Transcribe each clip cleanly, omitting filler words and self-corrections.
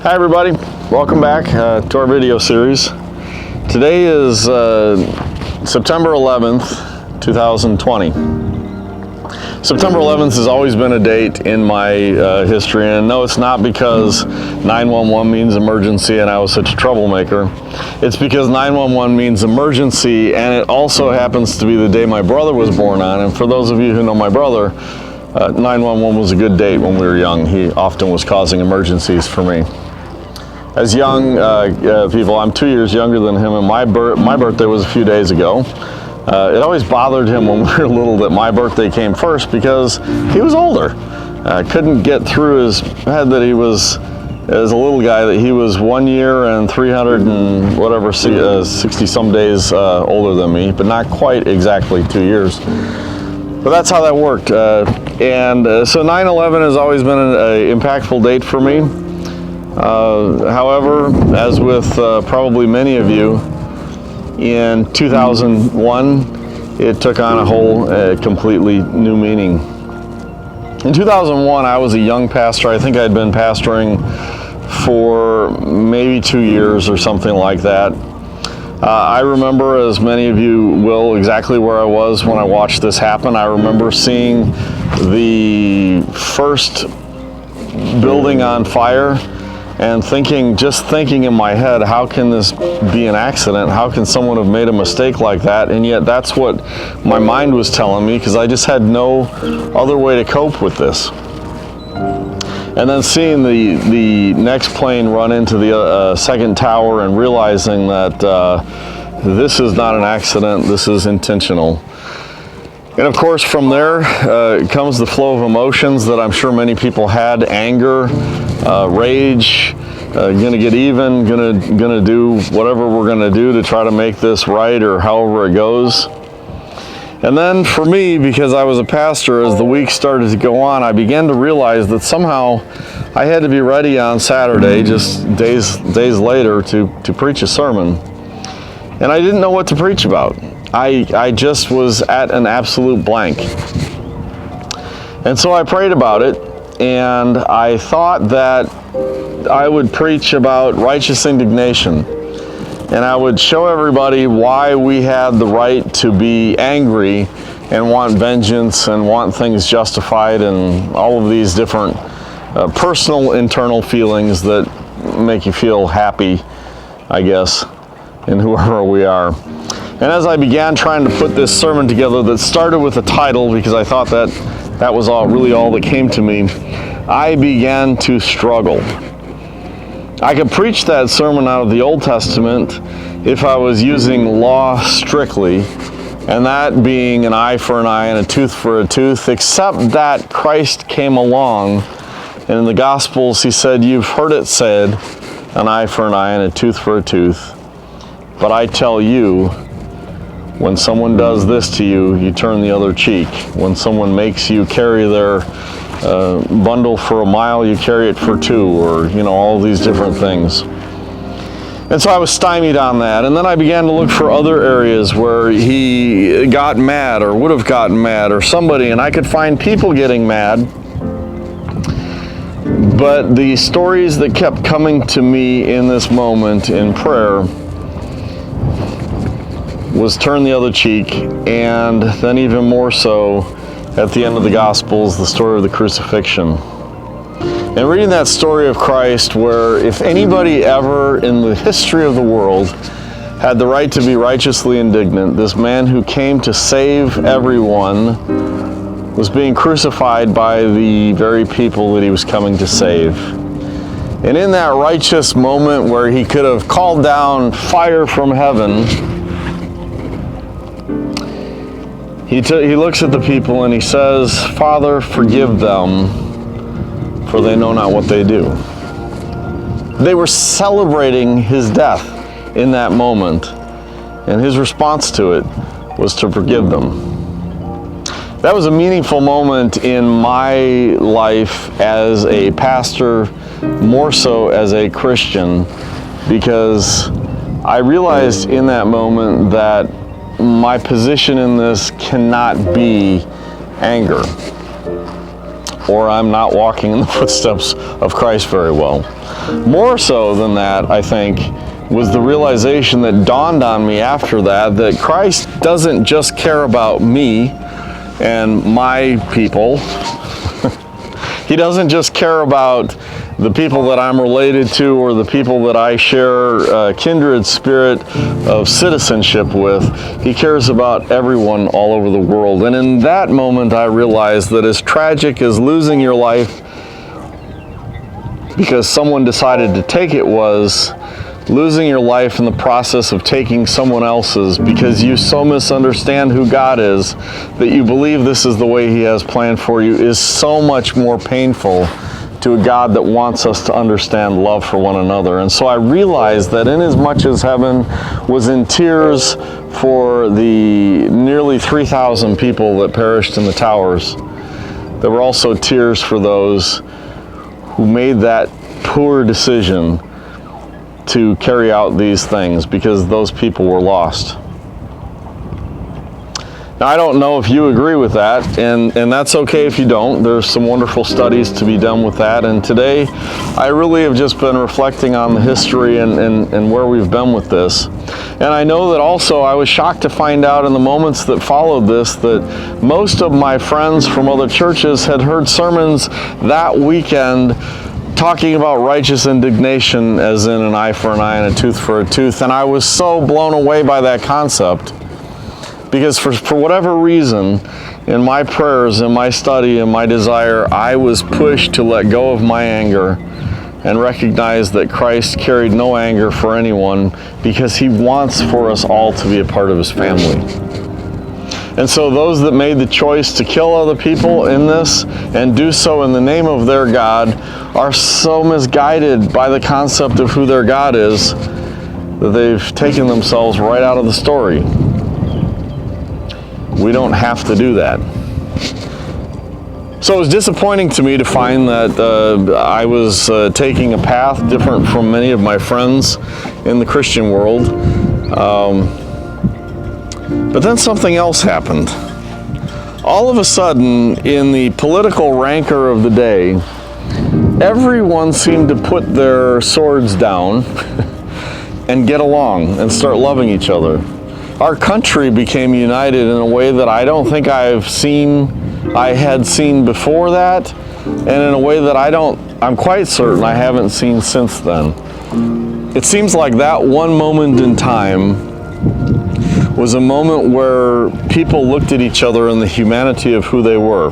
Hi everybody, welcome back to our video series. Today is September 11th, 2020. September 11th has always been a date in my history, and no, it's not because 911 means emergency and I was such a troublemaker. It's because 911 means emergency, and it also happens to be the day my brother was born on. And for those of you who know my brother, 911 was a good date when we were young. He often was causing emergencies for me. As young people, I'm 2 years younger than him, and my birthday was a few days ago. It always bothered him when we were little that my birthday came first because he was older. Couldn't get through his head that he was, as a little guy, that he was 1 year and 300 and whatever, 60 some days older than me, but not quite exactly 2 years. But that's how that worked. So 9/11 has always been an impactful date for me. However, as with probably many of you, in 2001, it took on a whole completely new meaning. In 2001, I was a young pastor. I think I'd been pastoring for maybe 2 years or something like that. I remember, as many of you will, exactly where I was when I watched this happen. I remember seeing the first building on fire and just thinking in my head, how can this be an accident? How can someone have made a mistake like that? And yet that's what my mind was telling me, because I just had no other way to cope with this. And then seeing the next plane run into the second tower and realizing that this is not an accident, this is intentional. And of course, from there comes the flow of emotions that I'm sure many people had: anger, rage, gonna get even, gonna do whatever we're gonna do to try to make this right, or however it goes. And then for me, because I was a pastor, as the week started to go on, I began to realize that somehow I had to be ready on Saturday, just days later, to preach a sermon. And I didn't know what to preach about. I just was at an absolute blank. And so I prayed about it, and I thought that I would preach about righteous indignation. And I would show everybody why we had the right to be angry and want vengeance and want things justified, and all of these different personal internal feelings that make you feel happy, I guess, in whoever we are. And as I began trying to put this sermon together that started with a title, because I thought that was really all that came to me, I began to struggle. I could preach that sermon out of the Old Testament if I was using law strictly, and that being an eye for an eye and a tooth for a tooth, except that Christ came along, and in the Gospels he said, "You've heard it said, an eye for an eye and a tooth for a tooth. But I tell you, when someone does this to you, you turn the other cheek. When someone makes you carry their bundle for a mile, you carry it for two," or, all these different things. And so I was stymied on that. And then I began to look for other areas where he got mad, or would have gotten mad, or somebody, and I could find people getting mad. But the stories that kept coming to me in this moment in prayer was turn the other cheek, and then even more so at the end of the Gospels, the story of the crucifixion. And reading that story of Christ, where if anybody ever in the history of the world had the right to be righteously indignant, this man who came to save everyone was being crucified by the very people that he was coming to save. And in that righteous moment where he could have called down fire from heaven, he looks at the people and he says, "Father, forgive them, for they know not what they do." They were celebrating his death in that moment, and his response to it was to forgive them. That was a meaningful moment in my life as a pastor, more so as a Christian, because I realized in that moment that my position in this cannot be anger. or I'm not walking in the footsteps of Christ very well. More so than that, I think, was the realization that dawned on me after that Christ doesn't just care about me and my people. He doesn't just care about the people that I'm related to or the people that I share kindred spirit of citizenship with. He cares about everyone all over the world. And in that moment, I realized that as tragic as losing your life because someone decided to take it was, losing your life in the process of taking someone else's because you so misunderstand who God is that you believe this is the way He has planned for you is so much more painful to a God that wants us to understand love for one another. And so I realized that inasmuch as heaven was in tears for the nearly 3,000 people that perished in the towers, there were also tears for those who made that poor decision to carry out these things because those people were lost. Now, I don't know if you agree with that, and that's okay if you don't. There's some wonderful studies to be done with that, and today I really have just been reflecting on the history and where we've been with this. And I know that also I was shocked to find out in the moments that followed this that most of my friends from other churches had heard sermons that weekend talking about righteous indignation as in an eye for an eye and a tooth for a tooth. And I was so blown away by that concept because for whatever reason, in my prayers, in my study, in my desire, I was pushed to let go of my anger and recognize that Christ carried no anger for anyone because He wants for us all to be a part of His family. And so those that made the choice to kill other people in this and do so in the name of their God are so misguided by the concept of who their God is that they've taken themselves right out of the story. We don't have to do that. So it was disappointing to me to find that I was taking a path different from many of my friends in the Christian world. But then something else happened. All of a sudden, in the political rancor of the day, everyone seemed to put their swords down and get along and start loving each other. Our country became united in a way that I don't think I had seen before that, and in a way that I'm quite certain I haven't seen since then. It seems like that one moment in time was a moment where people looked at each other in the humanity of who they were.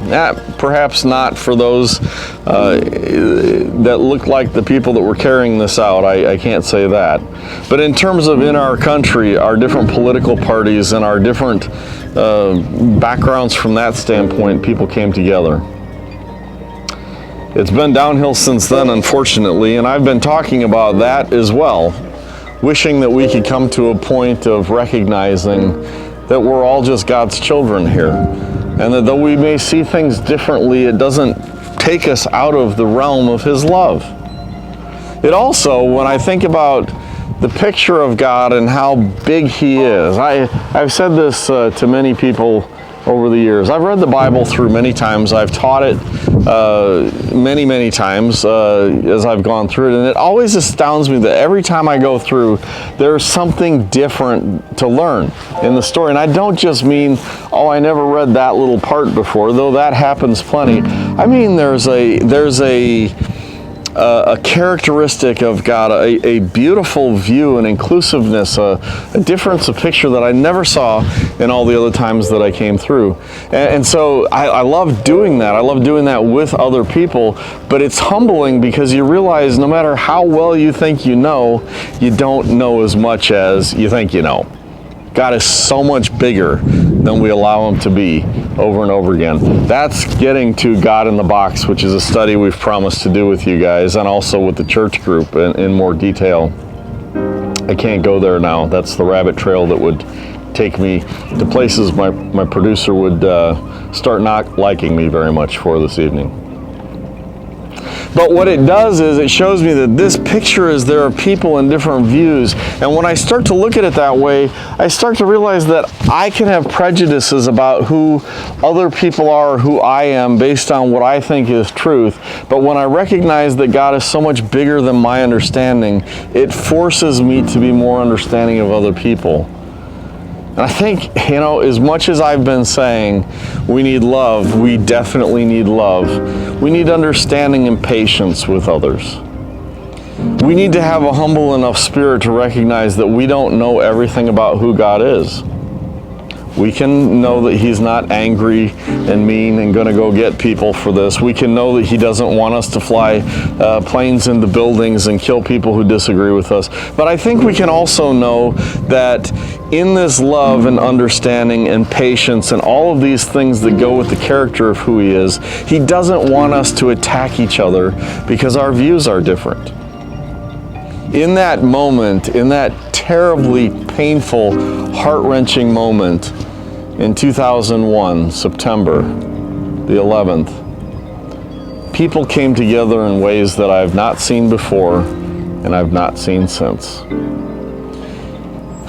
Perhaps not for those that looked like the people that were carrying this out, I can't say that. But in terms of in our country, our different political parties and our different backgrounds from that standpoint, people came together. It's been downhill since then, unfortunately, and I've been talking about that as well, wishing that we could come to a point of recognizing that we're all just God's children here, and that though we may see things differently, it doesn't take us out of the realm of His love. It also, when I think about the picture of God and how big He is, I've said this to many people over the years. I've read the Bible through many times. I've taught it many times as I've gone through it, and it always astounds me that every time I go through, there's something different to learn in the story. And I don't just mean, oh, I never read that little part before, though that happens plenty. I mean, there's a characteristic of God, a beautiful view and inclusiveness, a difference of picture that I never saw in all the other times that I came through. And so I love doing that. I love doing that with other people, but it's humbling because you realize no matter how well you think you know, you don't know as much as you think you know. God is so much bigger than we allow Him to be over and over again. That's getting to God in the Box, which is a study we've promised to do with you guys and also with the church group in more detail. I can't go there now. That's the rabbit trail that would take me to places my producer would start not liking me very much for this evening. But what it does is it shows me that this picture is there are people in different views. And when I start to look at it that way, I start to realize that I can have prejudices about who other people are or who I am based on what I think is truth. But when I recognize that God is so much bigger than my understanding, it forces me to be more understanding of other people. And I think, as much as I've been saying we need love, we definitely need love. We need understanding and patience with others. We need to have a humble enough spirit to recognize that we don't know everything about who God is. We can know that He's not angry and mean and going to go get people for this. We can know that He doesn't want us to fly planes into buildings and kill people who disagree with us. But I think we can also know that in this love and understanding and patience and all of these things that go with the character of who He is, He doesn't want us to attack each other because our views are different. In that moment, in that terribly painful, heart-wrenching moment in 2001, September the 11th, people came together in ways that I've not seen before and I've not seen since.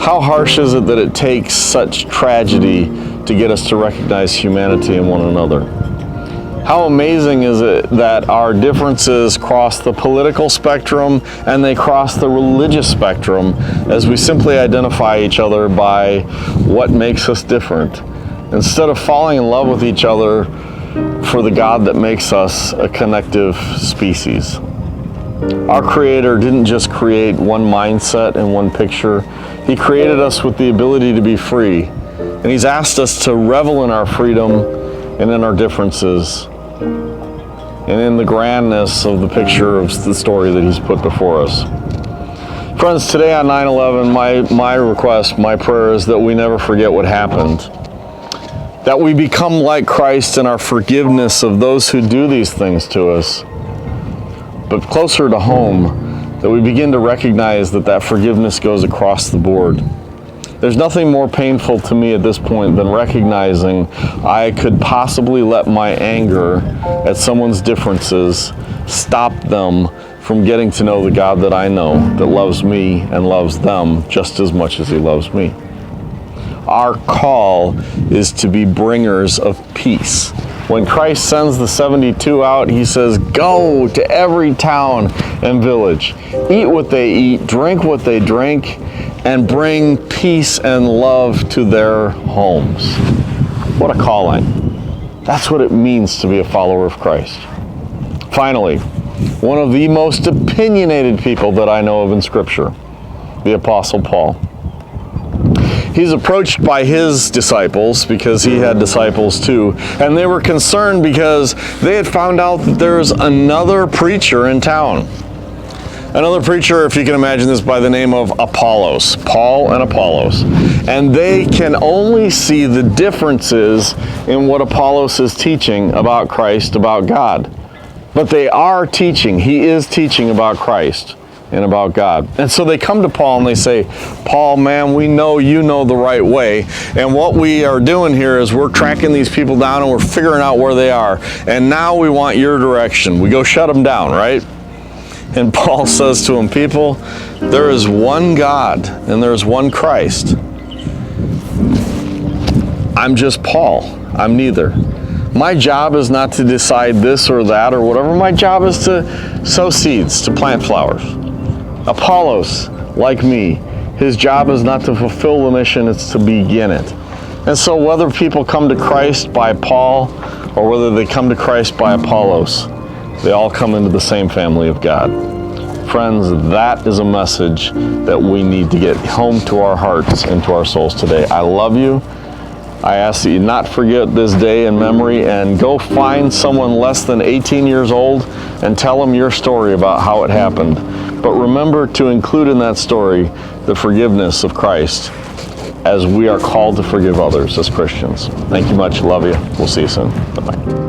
How harsh is it that it takes such tragedy to get us to recognize humanity in one another? How amazing is it that our differences cross the political spectrum and they cross the religious spectrum as we simply identify each other by what makes us different, instead of falling in love with each other for the God that makes us a connective species. Our Creator didn't just create one mindset and one picture. He created us with the ability to be free. And He's asked us to revel in our freedom and in our differences and in the grandness of the picture of the story that He's put before us. Friends, today on 9/11, my request, my prayer is that we never forget what happened. That we become like Christ in our forgiveness of those who do these things to us. But closer to home, that we begin to recognize that that forgiveness goes across the board. There's nothing more painful to me at this point than recognizing I could possibly let my anger at someone's differences stop them from getting to know the God that I know, that loves me and loves them just as much as He loves me. Our call is to be bringers of peace. When Christ sends the 72 out, He says, go to every town and village, eat what they eat, drink what they drink, and bring peace and love to their homes. What a calling. That's what it means to be a follower of Christ. Finally, one of the most opinionated people that I know of in Scripture, the Apostle Paul. He's approached by his disciples, because he had disciples too, and they were concerned because they had found out that there's another preacher in town. Another preacher, if you can imagine this, by the name of Apollos, Paul and Apollos. And they can only see the differences in what Apollos is teaching about Christ, about God. But they are teaching, he is teaching about Christ and about God. And so they come to Paul and they say, Paul, man, we know you know the right way. And what we are doing here is we're tracking these people down and we're figuring out where they are. And now we want your direction. We go shut them down, right? And Paul says to them, people, there is one God and there is one Christ. I'm just Paul. I'm neither. My job is not to decide this or that or whatever. My job is to sow seeds, to plant flowers. Apollos, like me, his job is not to fulfill the mission, it's to begin it. And so whether people come to Christ by Paul or whether they come to Christ by Apollos, they all come into the same family of God. Friends, that is a message that we need to get home to our hearts and to our souls today. I love you. I ask that you not forget this day in memory and go find someone less than 18 years old and tell them your story about how it happened. But remember to include in that story the forgiveness of Christ, as we are called to forgive others as Christians. Thank you much. Love you. We'll see you soon. Bye-bye.